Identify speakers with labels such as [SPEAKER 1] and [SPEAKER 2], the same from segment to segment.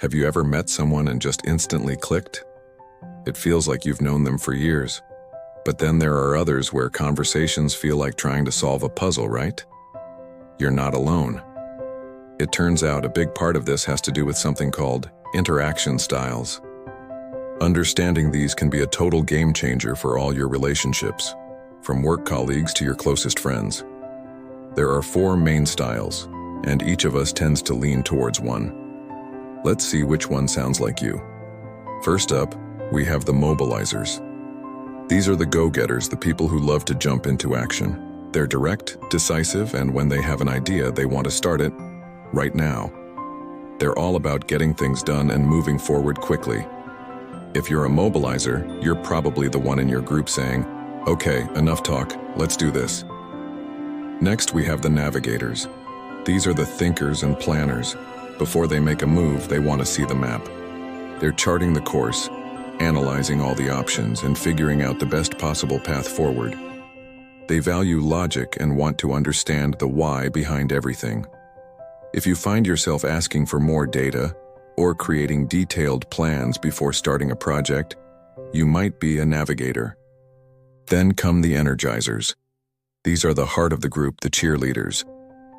[SPEAKER 1] Have you ever met someone and just instantly clicked? It feels like you've known them for years. But then there are others where conversations feel like trying to solve a puzzle, right? You're not alone. It turns out a big part of this has to do with something called interaction styles. Understanding these can be a total game changer for all your relationships, from work colleagues to your closest friends. There are 4 main styles, and each of us tends to lean towards one. Let's see which one sounds like you. First up, we have the Mobilisers. These are the go-getters, the people who love to jump into action. They're direct, decisive, and when they have an idea, they want to start it right now. They're all about getting things done and moving forward quickly. If you're a mobilizer, you're probably the one in your group saying, "Okay, enough talk, let's do this." Next, we have the Navigators. These are the thinkers and planners. Before they make a move, they want to see the map. They're charting the course, analyzing all the options, and figuring out the best possible path forward. They value logic and want to understand the why behind everything. If you find yourself asking for more data or creating detailed plans before starting a project, you might be a navigator. Then come the Energizers. These are the heart of the group, the cheerleaders.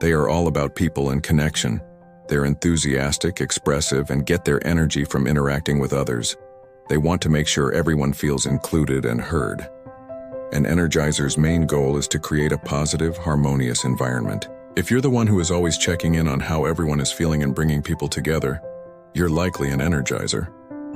[SPEAKER 1] They are all about people and connection. They're enthusiastic, expressive, and get their energy from interacting with others. They want to make sure everyone feels included and heard. An Energizer's main goal is to create a positive, harmonious environment. If you're the one who is always checking in on how everyone is feeling and bringing people together, you're likely an Energizer.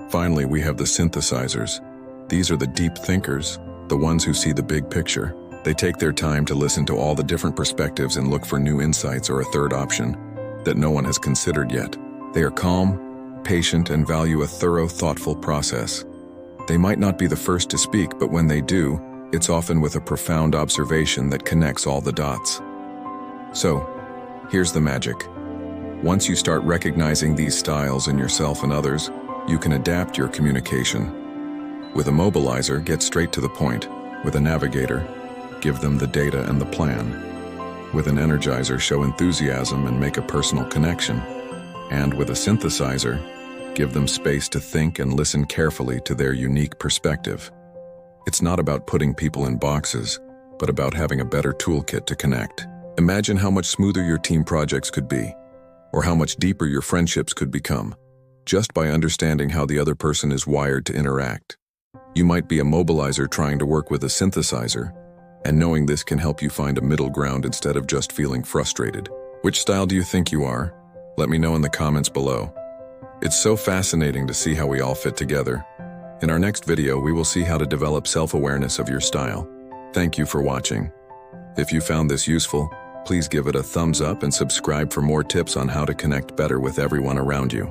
[SPEAKER 1] Finally, we have the Synthesizers. These are the deep thinkers, the ones who see the big picture. They take their time to listen to all the different perspectives and look for new insights or a third option that no one has considered yet. They are calm, patient, and value a thorough, thoughtful process. They might not be the first to speak, but when they do, it's often with a profound observation that connects all the dots. So, here's the magic. Once you start recognizing these styles in yourself and others, you can adapt your communication. With a mobilizer, get straight to the point. With a navigator, give them the data and the plan. With an energizer, show enthusiasm and make a personal connection. And with a synthesizer, give them space to think and listen carefully to their unique perspective. It's not about putting people in boxes, but about having a better toolkit to connect. Imagine how much smoother your team projects could be, or how much deeper your friendships could become, just by understanding how the other person is wired to interact. You might be a mobilizer trying to work with a synthesizer, and knowing this can help you find a middle ground instead of just feeling frustrated. Which style do you think you are? Let me know in the comments below. It's so fascinating to see how we all fit together. In our next video, we will see how to develop self-awareness of your style. Thank you for watching. If you found this useful, please give it a thumbs up and subscribe for more tips on how to connect better with everyone around you.